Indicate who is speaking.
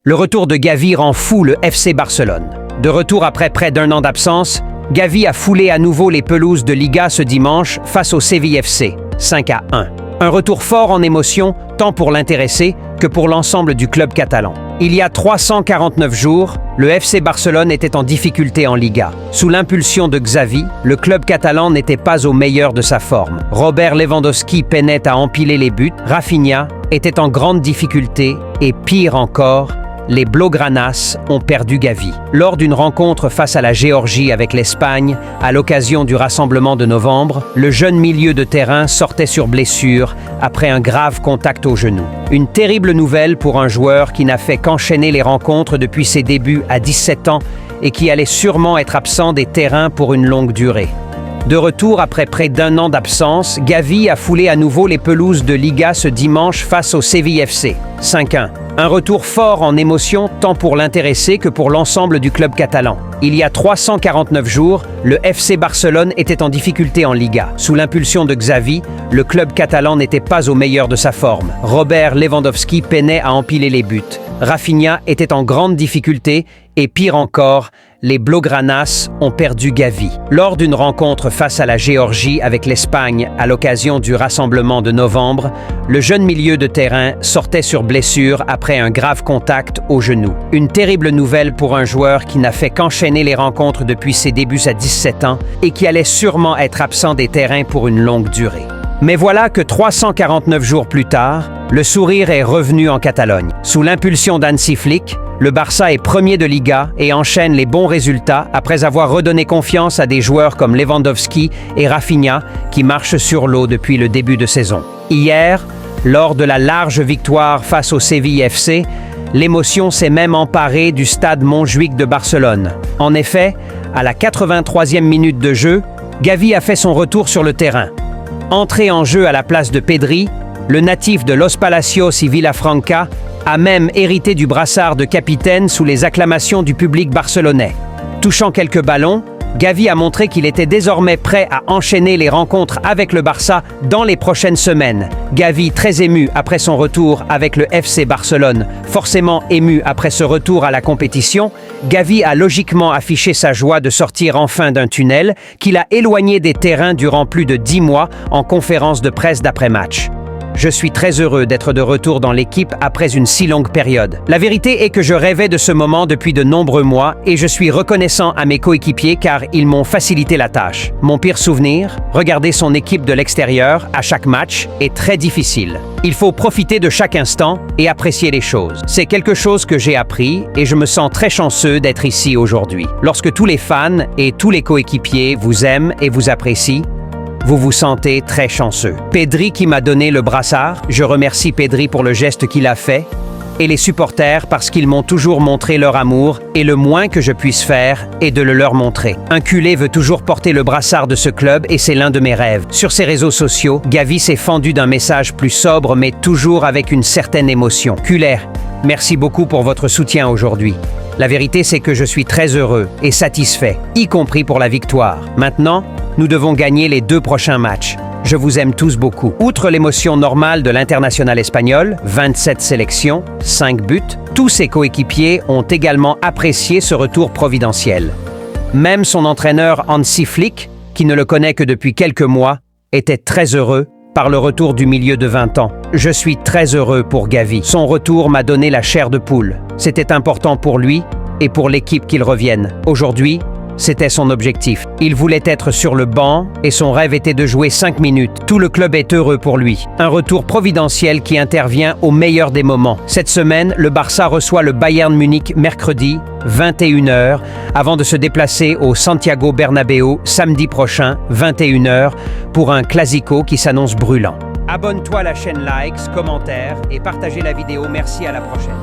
Speaker 1: Le retour de Gavi rend fou le FC Barcelone. De retour après près d'un an d'absence, Gavi a foulé à nouveau les pelouses de Liga ce dimanche face au Séville FC, 5-1. Un retour fort en émotion, tant pour l'intéressé que pour l'ensemble du club catalan. Il y a 349 jours, le FC Barcelone était en difficulté en Liga. Sous l'impulsion de Xavi, le club catalan n'était pas au meilleur de sa forme. Robert Lewandowski peinait à empiler les buts, Rafinha était en grande difficulté et pire encore, les Blaugranas ont perdu Gavi. Lors d'une rencontre face à la Géorgie avec l'Espagne, à l'occasion du rassemblement de novembre, le jeune milieu de terrain sortait sur blessure après un grave contact au genou. Une terrible nouvelle pour un joueur qui n'a fait qu'enchaîner les rencontres depuis ses débuts à 17 ans et qui allait sûrement être absent des terrains pour une longue durée. De retour après près d'un an d'absence, Gavi a foulé à nouveau les pelouses de Liga ce dimanche face au Séville FC, 5-1. Un retour fort en émotion tant pour l'intéressé que pour l'ensemble du club catalan. Il y a 349 jours, le FC Barcelone était en difficulté en Liga. Sous l'impulsion de Xavi, le club catalan n'était pas au meilleur de sa forme. Robert Lewandowski peinait à empiler les buts. Rafinha était en grande difficulté et pire encore, les Blaugranas ont perdu Gavi. Lors d'une rencontre face à la Géorgie avec l'Espagne à l'occasion du rassemblement de novembre, le jeune milieu de terrain sortait sur blessure après un grave contact au genou. Une terrible nouvelle pour un joueur qui n'a fait qu'enchaîner les rencontres depuis ses débuts à 17 ans et qui allait sûrement être absent des terrains pour une longue durée. Mais voilà que 349 jours plus tard, le sourire est revenu en Catalogne. Sous l'impulsion d'Hansi Flick, le Barça est premier de Liga et enchaîne les bons résultats après avoir redonné confiance à des joueurs comme Lewandowski et Rafinha qui marchent sur l'eau depuis le début de saison. Hier, lors de la large victoire face au Séville FC, l'émotion s'est même emparée du stade Montjuïc de Barcelone. En effet, à la 83e minute de jeu, Gavi a fait son retour sur le terrain. Entré en jeu à la place de Pedri, le natif de Los Palacios y Vilafranca a même hérité du brassard de capitaine sous les acclamations du public barcelonais. Touchant quelques ballons, Gavi a montré qu'il était désormais prêt à enchaîner les rencontres avec le Barça dans les prochaines semaines. Gavi, très ému après son retour avec le FC Barcelone, forcément ému après ce retour à la compétition, Gavi a logiquement affiché sa joie de sortir enfin d'un tunnel qu'il a éloigné des terrains durant plus de 10 mois en conférence de presse d'après-match. Je suis très heureux d'être de retour dans l'équipe après une si longue période. La vérité est que je rêvais de ce moment depuis de nombreux mois et je suis reconnaissant à mes coéquipiers car ils m'ont facilité la tâche. Mon pire souvenir, regarder son équipe de l'extérieur à chaque match est très difficile. Il faut profiter de chaque instant et apprécier les choses. C'est quelque chose que j'ai appris et je me sens très chanceux d'être ici aujourd'hui. Lorsque tous les fans et tous les coéquipiers vous aiment et vous apprécient, vous vous sentez très chanceux. Pedri qui m'a donné le brassard, je remercie Pedri pour le geste qu'il a fait, et les supporters parce qu'ils m'ont toujours montré leur amour, et le moins que je puisse faire est de le leur montrer. Un culé veut toujours porter le brassard de ce club et c'est l'un de mes rêves. Sur ses réseaux sociaux, Gavi s'est fendu d'un message plus sobre mais toujours avec une certaine émotion. Culé, merci beaucoup pour votre soutien aujourd'hui. La vérité, c'est que je suis très heureux et satisfait, y compris pour la victoire. Maintenant, nous devons gagner les 2 prochains matchs. Je vous aime tous beaucoup. Outre l'émotion normale de l'international espagnol, 27 sélections, 5 buts, tous ses coéquipiers ont également apprécié ce retour providentiel. Même son entraîneur Hansi Flick, qui ne le connaît que depuis quelques mois, était très heureux par le retour du milieu de 20 ans. Je suis très heureux pour Gavi. Son retour m'a donné la chair de poule. C'était important pour lui et pour l'équipe qu'il revienne. Aujourd'hui, c'était son objectif. Il voulait être sur le banc et son rêve était de jouer 5 minutes. Tout le club est heureux pour lui. Un retour providentiel qui intervient au meilleur des moments. Cette semaine, le Barça reçoit le Bayern Munich mercredi, 21h, avant de se déplacer au Santiago Bernabéu samedi prochain, 21h, pour un classico qui s'annonce brûlant. Abonne-toi à la chaîne, likes, commentaires et partagez la vidéo. Merci, à la prochaine.